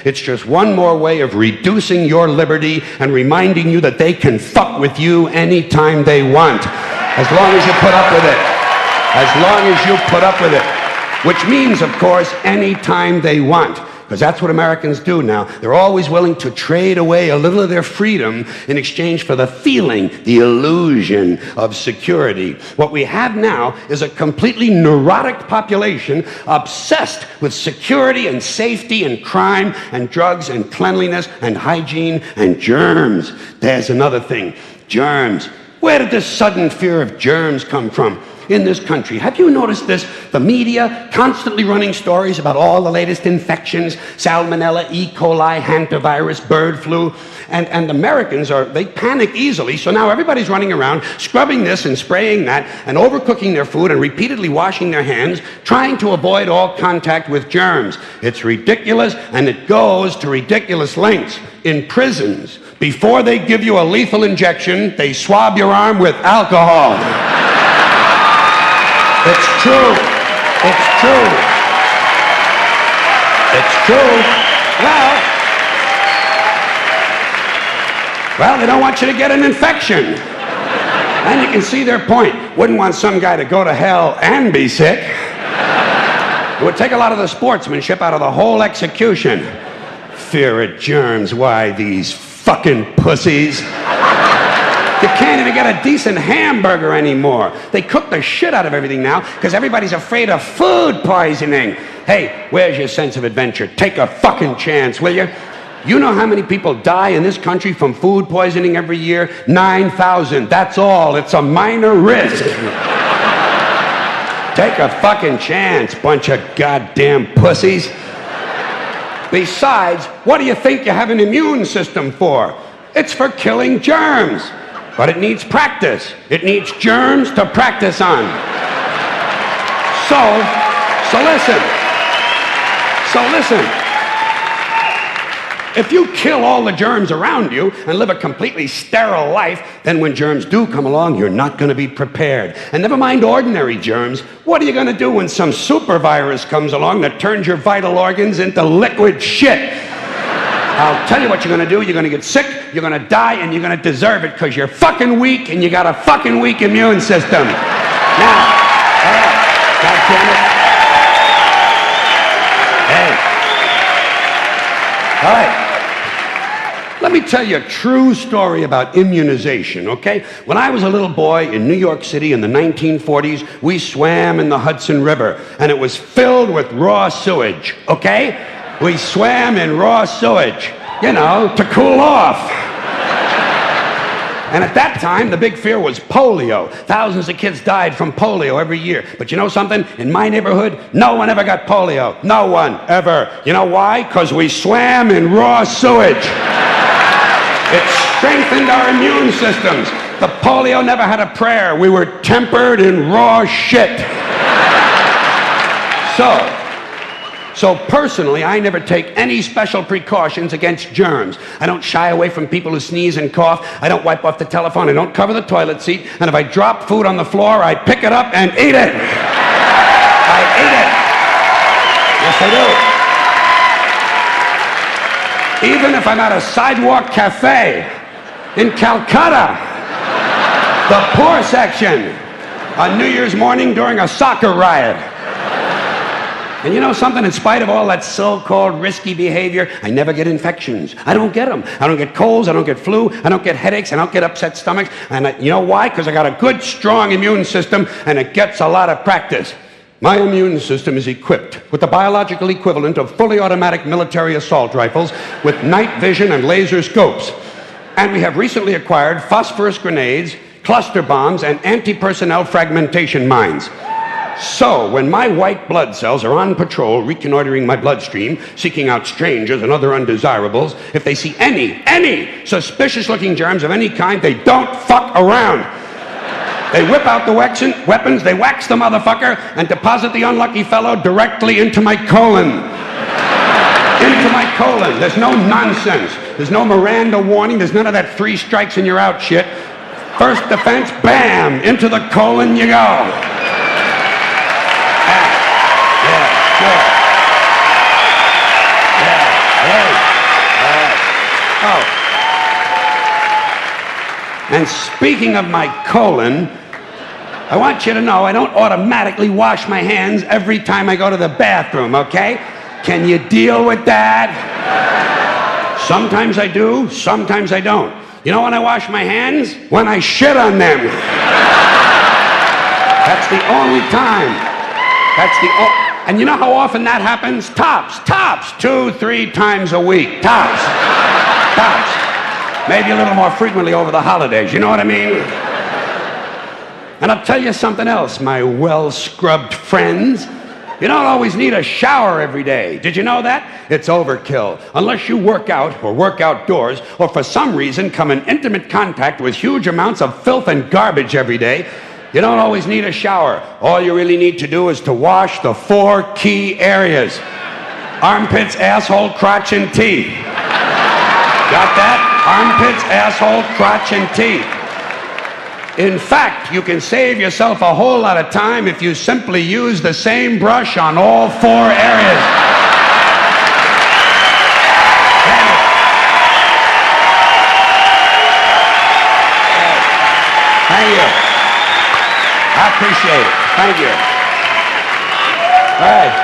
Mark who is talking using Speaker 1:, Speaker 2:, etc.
Speaker 1: It's just one more way of reducing your liberty and reminding you that they can fuck with you anytime they want. As long as you put up with it. As long as you put up with it. Which means, of course, anytime they want. Because that's what Americans do now. They're always willing to trade away a little of their freedom in exchange for the feeling, the illusion of security. What we have now is a completely neurotic population obsessed with security and safety and crime and drugs and cleanliness and hygiene and germs. There's another thing. Germs. Where did this sudden fear of germs come from? In this country. Have you noticed this? The media constantly running stories about all the latest infections, salmonella, E. coli, hantavirus, bird flu, and Americans they panic easily, so now everybody's running around scrubbing this and spraying that and overcooking their food and repeatedly washing their hands, trying to avoid all contact with germs. It's ridiculous, and it goes to ridiculous lengths. In prisons, before they give you a lethal injection, they swab your arm with alcohol. It's true. It's true. It's true. Well, they don't want you to get an infection. And you can see their point. Wouldn't want some guy to go to hell and be sick. It would take a lot of the sportsmanship out of the whole execution. Fear of germs. Why, these fucking pussies. You can't even get a decent hamburger anymore. They cook the shit out of everything now because everybody's afraid of food poisoning. Hey, where's your sense of adventure? Take a fucking chance, will you? You know how many people die in this country from food poisoning every year? 9,000. That's all. It's a minor risk. Take a fucking chance, bunch of goddamn pussies. Besides, what do you think you have an immune system for? It's for killing germs. But it needs practice. It needs germs to practice on. So listen. If you kill all the germs around you and live a completely sterile life, then when germs do come along, you're not going to be prepared. And never mind ordinary germs. What are you going to do when some super virus comes along that turns your vital organs into liquid shit? I'll tell you what you're going to do. You're going to get sick, you're going to die, and you're going to deserve it because you're fucking weak and you got a fucking weak immune system. Now, all right, God damn it. Hey. All right. Let me tell you a true story about immunization, okay? When I was a little boy in New York City in the 1940s, we swam in the Hudson River, and it was filled with raw sewage, okay? We swam in raw sewage, to cool off. And at that time, the big fear was polio. Thousands of kids died from polio every year. But you know something? In my neighborhood, no one ever got polio. No one, ever. You know why? Because we swam in raw sewage. It strengthened our immune systems. The polio never had a prayer. We were tempered in raw shit. So personally, I never take any special precautions against germs. I don't shy away from people who sneeze and cough. I don't wipe off the telephone. I don't cover the toilet seat. And if I drop food on the floor, I pick it up and eat it. I eat it. Yes, I do. Even if I'm at a sidewalk cafe in Calcutta, the poor section, on New Year's morning during a soccer riot. And you know something? In spite of all that so-called risky behavior, I never get infections. I don't get them. I don't get colds. I don't get flu. I don't get headaches. I don't get upset stomachs. And you know why? Because I got a good, strong immune system, and it gets a lot of practice. My immune system is equipped with the biological equivalent of fully automatic military assault rifles with night vision and laser scopes. And we have recently acquired phosphorus grenades, cluster bombs, and anti-personnel fragmentation mines. So, when my white blood cells are on patrol, reconnoitering my bloodstream, seeking out strangers and other undesirables, if they see any suspicious-looking germs of any kind, they don't fuck around. They whip out the weapons, they wax the motherfucker, and deposit the unlucky fellow directly into my colon. Into my colon. There's no nonsense. There's no Miranda warning. There's none of that 3 strikes and you're out shit. First defense, bam, into the colon you go. Yeah, hey. Oh. And speaking of my colon, I want you to know I don't automatically wash my hands every time I go to the bathroom, okay? Can you deal with that? Sometimes I do, sometimes I don't. You know when I wash my hands? When I shit on them. That's the only time. And you know how often that happens? Tops, 2-3 times a week. Tops. Maybe a little more frequently over the holidays, you know what I mean? And I'll tell you something else, my well-scrubbed friends. You don't always need a shower every day. Did you know that? It's overkill. Unless you work out or work outdoors or for some reason come in intimate contact with huge amounts of filth and garbage every day, you don't always need a shower. All you really need to do is to wash the 4 key areas. Armpits, asshole, crotch, and teeth. Got that? Armpits, asshole, crotch, and teeth. In fact, you can save yourself a whole lot of time if you simply use the same brush on all 4 areas. Thank you. I appreciate it. Thank you. All right.